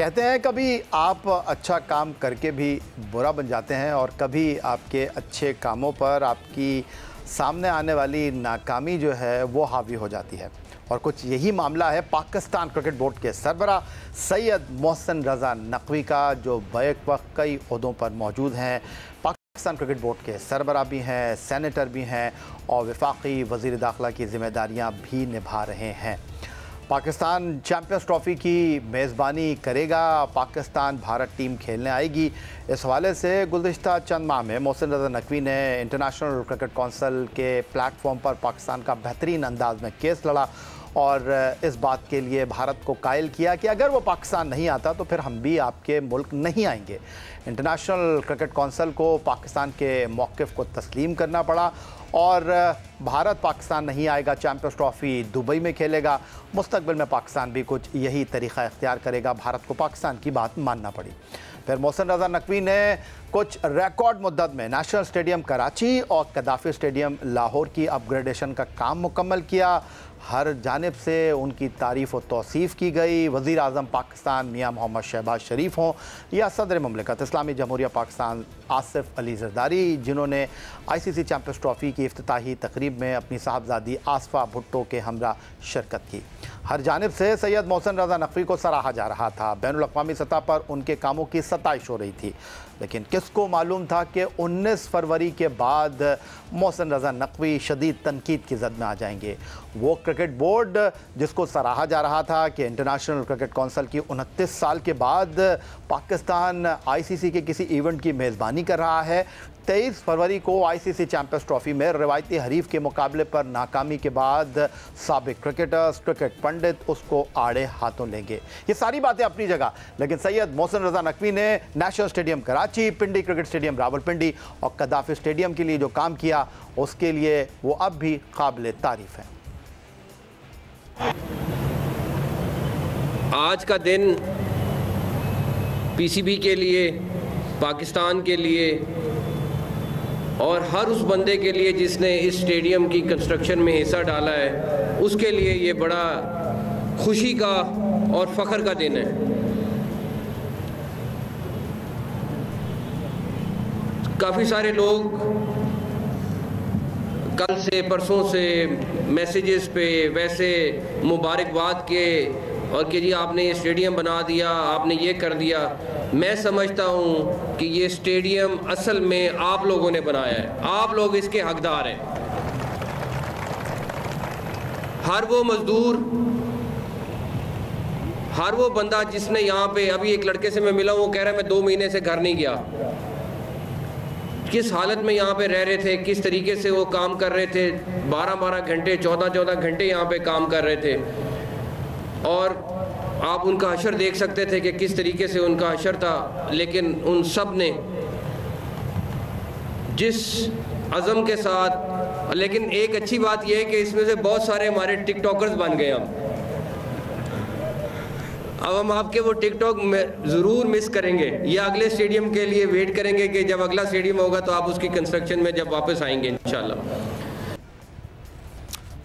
कहते हैं कभी आप अच्छा काम करके भी बुरा बन जाते हैं और कभी आपके अच्छे कामों पर आपकी सामने आने वाली नाकामी जो है वो हावी हो जाती है। और कुछ यही मामला है पाकिस्तान क्रिकेट बोर्ड के सरबराह सैयद मोहसिन रज़ा नकवी का, जो बैक वक्त कई ओहदों पर मौजूद हैं। पाकिस्तान क्रिकेट बोर्ड के सरबराह भी हैं, सेनेटर भी हैं और वफाकी वज़ीर दाखिला की ज़िम्मेदारियाँ भी निभा रहे हैं। पाकिस्तान चैम्पियंस ट्रॉफ़ी की मेज़बानी करेगा, पाकिस्तान भारत टीम खेलने आएगी। इस हवाले से गुज़िश्ता चंद माह में मोहसिन रज़ा नकवी ने इंटरनेशनल क्रिकेट कौंसिल के प्लेटफॉर्म पर पाकिस्तान का बेहतरीन अंदाज में केस लड़ा और इस बात के लिए भारत को कायल किया कि अगर वो पाकिस्तान नहीं आता तो फिर हम भी आपके मुल्क नहीं आएंगे। इंटरनेशनल क्रिकेट कौंसिल को पाकिस्तान के मौक़िफ़ को तस्लीम करना पड़ा और भारत पाकिस्तान नहीं आएगा, चैम्पियंस ट्रॉफ़ी दुबई में खेलेगा। मुस्तकबिल में पाकिस्तान भी कुछ यही तरीक़ा इख्तियार करेगा, भारत को पाकिस्तान की बात मानना पड़ी। फिर मोहसिन रज़ा नकवी ने कुछ रिकॉर्ड मुद्दत में नेशनल स्टेडियम कराची और कदाफ़ी स्टेडियम लाहौर की अपग्रेडेशन का काम मुकम्मल किया। हर जानिब से उनकी तारीफ़ और तौसीफ़ की गई। वज़ीर आज़म पाकिस्तान मियाँ मोहम्मद शहबाज शरीफ हों या सदर मुमलिकत इस्लामी जमहूरिया पाकिस्तान आसिफ अली ज़रदारी, जिन्होंने ICC चैम्पियंस ट्रॉफ़ी की इफ्तिताही तकरीब में अपनी साहबजादी आसफ़ा भुट्टो के हमरा शिरकत की। हर जानिब से सैयद मोहसिन रज़ा नकवी को सराहा जा रहा था, बैनुल-अक़वामी सतह पर उनके कामों की सताइश हो रही थी। लेकिन किसको मालूम था कि 19 फरवरी के बाद मोहसिन रज़ा नकवी शदीद तनकीद की जद में आ जाएंगे। वो क्रिकेट बोर्ड जिसको सराहा जा रहा था कि इंटरनेशनल क्रिकेट कौंसिल की 29 साल के बाद पाकिस्तान ICC के किसी इवेंट की मेज़बानी कर रहा है, 23 फरवरी को ICC चैम्पियंस ट्रॉफ़ी में रवायती हरीफ के मुकाबले पर नाकामी के बाद साबिक क्रिकेटर्स, क्रिकेट पंडित उसको आड़े हाथों लेंगे। ये सारी बातें अपनी जगह, लेकिन सैयद मोहसिन रज़ा नकवी ने नेशनल स्टेडियम कराची, पिंडी क्रिकेट स्टेडियम रावलपिंडी और कदाफ़ी स्टेडियम के लिए जो काम किया उसके लिए वो अब भी काबिल तारीफ़ है। आज का दिन PCB के लिए, पाकिस्तान के लिए और हर उस बंदे के लिए जिसने इस स्टेडियम की कंस्ट्रक्शन में हिस्सा डाला है, उसके लिए ये बड़ा खुशी का और फ़ख्र का दिन है। काफ़ी सारे लोग कल से परसों से मैसेजेस पे वैसे मुबारकबाद के और कि जी आपने ये स्टेडियम बना दिया, आपने ये कर दिया। मैं समझता हूँ कि ये स्टेडियम असल में आप लोगों ने बनाया है, आप लोग इसके हकदार हैं। हर वो मज़दूर, हर वो बंदा जिसने यहाँ पे, अभी एक लड़के से मैं मिला हूँ, वो कह रहा है मैं 2 महीने से घर नहीं गया। किस हालत में यहाँ पे रह रहे थे, किस तरीके से वो काम कर रहे थे, 12-12 घंटे 14-14 घंटे यहाँ पे काम कर रहे थे। और आप उनका हशर देख सकते थे कि किस तरीके से उनका हशर था। लेकिन उन सब ने जिस अज़म के साथ, लेकिन एक अच्छी बात यह है कि इसमें से बहुत सारे हमारे टिकटॉकर्स बन गए हम। अब हम आपके वो टिकटॉक में ज़रूर मिस करेंगे, या अगले स्टेडियम के लिए वेट करेंगे कि जब अगला स्टेडियम होगा तो आप उसकी कंस्ट्रक्शन में जब वापस आएंगे इंशाल्लाह।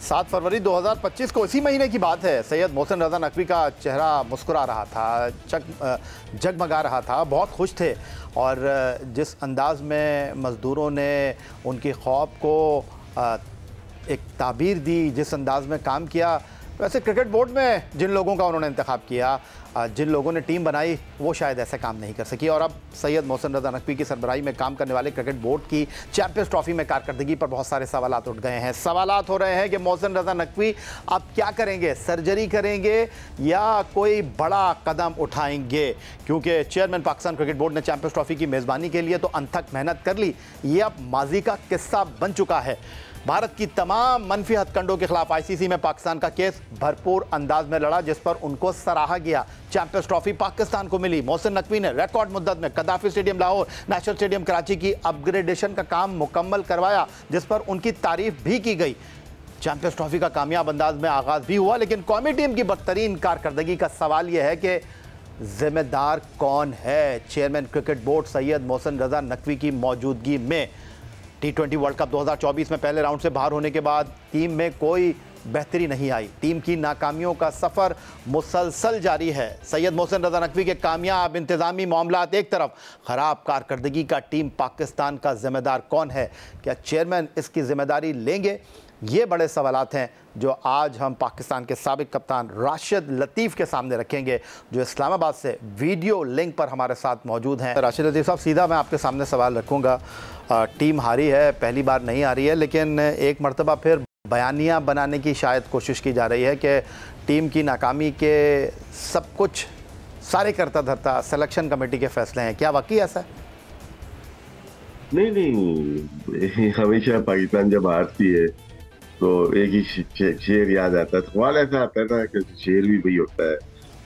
7 फरवरी 2025 को, इसी महीने की बात है, सैयद मोहसिन रज़ा नकवी का चेहरा मुस्कुरा रहा था, जगमगा रहा था, बहुत खुश थे। और जिस अंदाज में मज़दूरों ने उनकी ख्वाब को एक ताबीर दी, जिस अंदाज में काम किया, वैसे क्रिकेट बोर्ड में जिन लोगों का उन्होंने इंतखाब किया, जिन लोगों ने टीम बनाई, वो शायद ऐसा काम नहीं कर सकी। और अब सैयद मोहसिन रज़ा नकवी की सरबराही में काम करने वाले क्रिकेट बोर्ड की चैम्पियंस ट्रॉफ़ी में कारकर्दगी पर बहुत सारे सवालात उठ गए हैं। सवालात हो रहे हैं कि मोहसिन रज़ा नकवी अब क्या करेंगे, सर्जरी करेंगे या कोई बड़ा कदम उठाएंगे, क्योंकि चेयरमैन पाकिस्तान क्रिकेट बोर्ड ने चैम्पियंस ट्रॉफ़ी की मेज़बानी के लिए तो अनथक मेहनत कर ली, ये अब माजी का किस्सा बन चुका है। भारत की तमाम मनफी हथकंडों के खिलाफ ICC में पाकिस्तान का केस भरपूर अंदाज में लड़ा, जिस पर उनको सराहा गया। चैंपियंस ट्रॉफी पाकिस्तान को मिली। मोहसिन नकवी ने रिकॉर्ड मुद्दत में कदाफ़ी stadium Lahore, national stadium Karachi की अपग्रेडेशन का काम मुकम्मल करवाया, जिस पर उनकी तारीफ भी की गई। चैंपियंस ट्रॉफी का कामयाब अंदाज में आगाज़ भी हुआ, लेकिन कौमी टीम की बदतरीन कारकर्दगी का सवाल यह है कि जिम्मेदार कौन है। Chairman cricket board Syed Mohsin Raza Naqvi की मौजूदगी में T20 वर्ल्ड कप 2024 में पहले राउंड से बाहर होने के बाद टीम में कोई बेहतरी नहीं आई। टीम की नाकामियों का सफ़र मुसलसल जारी है। सैयद मोहसिन रज़ा नकवी के कामयाब इंतज़ामी मामलात एक तरफ, ख़राब कारकर्दगी का टीम पाकिस्तान का ज़िम्मेदार कौन है? क्या चेयरमैन इसकी ज़िम्मेदारी लेंगे? ये बड़े सवालात हैं जो आज हम पाकिस्तान के साबिक कप्तान राशिद लतीफ़ के सामने रखेंगे, जो इस्लामाबाद से वीडियो लिंक पर हमारे साथ मौजूद हैं। राशिद लतीफ़ साहब, सीधा मैं आपके सामने सवाल रखूँगा। टीम हारी है, पहली बार नहीं आ रही है, लेकिन एक मरतबा फिर बयानिया बनाने की शायद कोशिश की जा रही है कि टीम की नाकामी के सब कुछ सारे करता धरता सिलेक्शन कमेटी के फैसले हैं। क्या वाकई ऐसा है? नहीं, हमेशा पाकिस्तान जब हारती है तो एक ही शेर याद आता है। सवाल ऐसा आता है ना कि शेर भी वही होता है,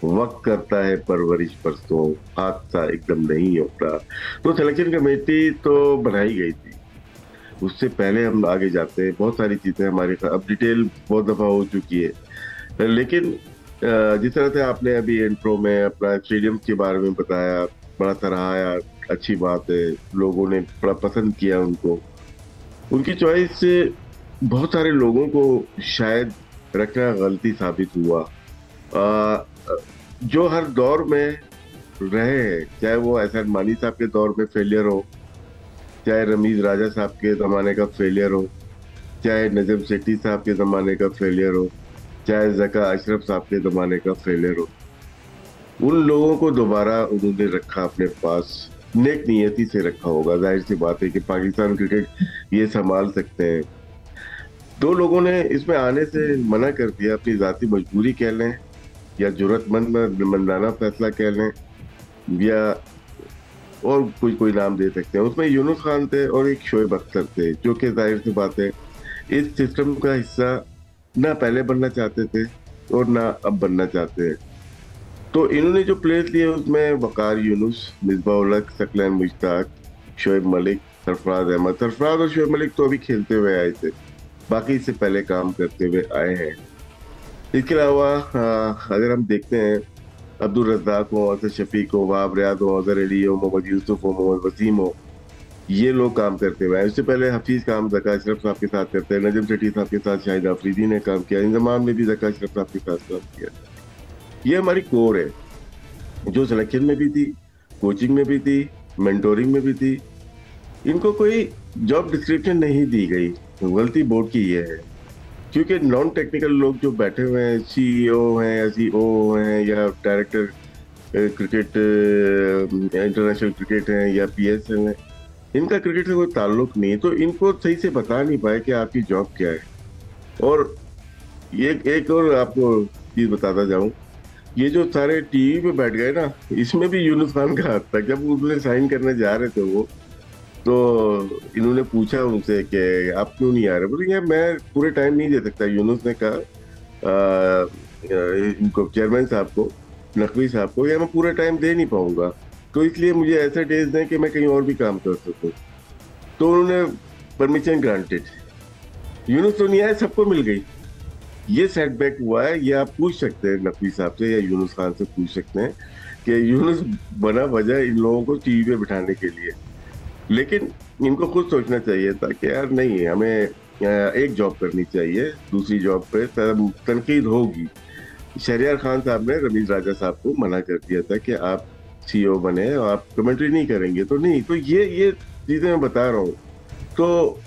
वक्त करता है परवरिश परसों, हादसा एकदम नहीं होता। तो सिलेक्शन कमेटी तो बनाई गई थी, उससे पहले हम आगे जाते हैं। बहुत सारी चीजें हमारे साथ अब डिटेल बहुत दफा हो चुकी है, लेकिन जिस तरह से आपने अभी इंट्रो में अपना स्टेडियम के बारे में बताया, बड़ा सराहाया, अच्छी बात है, लोगों ने बड़ा पसंद किया उनको। उनकी चॉइस से बहुत सारे लोगों को शायद रखना गलती साबित हुआ। जो हर दौर में रहे हैं, चाहे वो एहसान मानी साहब के दौर में फेलियर हो, चाहे रमीज राजा साहब के ज़माने का फेलियर हो, चाहे नजम सेठी साहब के ज़माने का फेलियर हो, चाहे ज़का अशरफ साहब के ज़माने का फेलियर हो, उन लोगों को दोबारा उन्होंने रखा अपने पास, नेक नियति से रखा होगा। जाहिर सी बात है कि पाकिस्तान क्रिकेट ये संभाल सकते हैं। दो लोगों ने इसमें आने से मना कर दिया, अपनी ज़ाती मजबूरी कह लें या जुर्रतमंदाना फैसला कह लें, या और कोई नाम दे सकते हैं। उसमें यूनुस खान थे और एक शोएब अख्तर थे, जो कि जाहिर सी बात है इस सिस्टम का हिस्सा ना पहले बनना चाहते थे और ना अब बनना चाहते हैं। तो इन्होंने जो प्लेयर्स लिए उसमें वकार यूनुस, मिसबाह उल हक, सकलैन मुश्ताक, शोएब मलिक, सरफराज अहमद। सरफराज और शोएब मलिक तो अभी खेलते हुए आए थे, बाकी इससे पहले काम करते हुए आए हैं। इसके अलावा अगर हम देखते हैं, अब्दुल रज़ाक हो, असद शफीक हो, वहाब रियाद हो, अजहर अली हो, मोहम्मद यूसुफ हो, मोहम्मद वसीम हो, ये लोग काम करते हुए आए। उससे पहले हफीज काम ज़का अशरफ साहब के साथ करते हैं, नजम सेठी साहब के साथ शाहिद आफरीदी ने काम किया, इंजमाम ने भी ज़का अशरफ साहब के साथ काम किया। ये हमारी कोर है, जो सिलेक्शन में भी थी, कोचिंग में भी थी, मेंटोरिंग में भी थी। इनको कोई जॉब डिस्क्रिप्शन नहीं दी गई, गलती बोर्ड की ये है, क्योंकि नॉन टेक्निकल लोग जो बैठे हुए हैं, CEO हैं या CEO हैं या डायरेक्टर क्रिकेट इंटरनेशनल क्रिकेट हैं या PSL हैं, इनका क्रिकेट से कोई ताल्लुक नहीं, तो इनको सही से बता नहीं पाए कि आपकी जॉब क्या है। और ये एक और आपको चीज़ बताता जाऊं, ये जो सारे टीवी पे बैठ गए ना, इसमें भी यूनुस खान का हाथ था। जब उसने साइन करने जा रहे थे वो, तो इन्होंने पूछा उनसे कि आप क्यों नहीं आ रहे? बोले यार मैं पूरे टाइम नहीं दे सकता। यूनुस ने कहा इनको, चेयरमैन साहब को, नकवी साहब को, या मैं पूरे टाइम दे नहीं पाऊंगा, तो इसलिए मुझे ऐसे डेज दें कि मैं कहीं और भी काम कर सकूं। तो उन्होंने परमिशन ग्रांटेड। यूनुस तो नहीं आया, सबको मिल गई। ये सेटबैक हुआ है। ये आप पूछ सकते हैं नकवी साहब से या यूनुस खान से पूछ सकते हैं कि यूनुस बना वजह इन लोगों को टीवी पे बिठाने के लिए। लेकिन इनको खुद सोचना चाहिए था कि यार नहीं, हमें एक जॉब करनी चाहिए, दूसरी जॉब पे तनकीद होगी। शहरियार खान साहब ने रमीज राजा साहब को मना कर दिया था कि आप CEO बने और आप कमेंट्री नहीं करेंगे, तो नहीं। तो ये चीज़ें मैं बता रहा हूँ। तो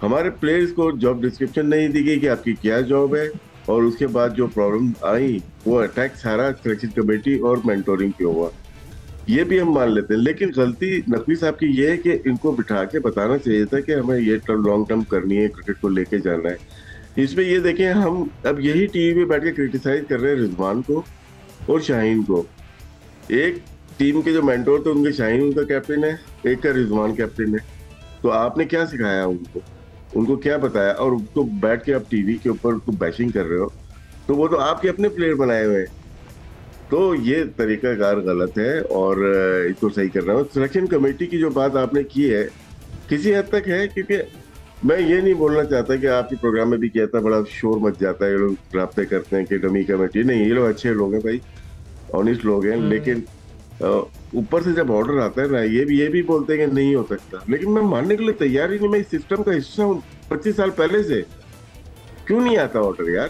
हमारे प्लेयर्स को जॉब डिस्क्रिप्शन नहीं दी गई कि आपकी क्या जॉब है, और उसके बाद जो प्रॉब्लम आई वो अटैक सारा सिलेक्शन कमेटी और मेंटोरिंग पे हुआ। ये भी हम मान लेते हैं, लेकिन गलती नकवी साहब की ये है कि इनको बिठा के बताना चाहिए था कि हमें ये लॉन्ग टर्म करनी है, क्रिकेट को लेके जाना है। इसमें ये देखें, हम अब यही टीवी पे बैठ के क्रिटिसाइज कर रहे हैं रिजवान को और शाहीन को। एक टीम के जो मेंटोर थे उनके शाहीन उनका कैप्टन है, एक का रिजवान कैप्टन है। तो आपने क्या सिखाया उनको क्या बताया? और उसको बैठ के आप टीवी के ऊपर उसको बैशिंग कर रहे हो, तो वो तो आपके अपने प्लेयर बनाए हुए हैं। तो ये तरीकाकार गलत है और इसको सही कर रहा हूँ। सिलेक्शन कमेटी की जो बात आपने की है किसी हद तक है, क्योंकि मैं ये नहीं बोलना चाहता कि आपके प्रोग्राम में भी किया था, बड़ा शोर मच जाता है, ये लोग राब्ते करते हैं कि डमी कमेटी। नहीं, ये लोग अच्छे लोग हैं भाई, ऑनेस्ट लोग हैं। लेकिन ऊपर से जब ऑर्डर आता है ना, ये भी बोलते हैं कि नहीं हो सकता, लेकिन मैं मानने के लिए तैयार ही नहीं। मैं इस सिस्टम का हिस्सा हूँ 25 साल पहले से। क्यों नहीं आता ऑर्डर यार?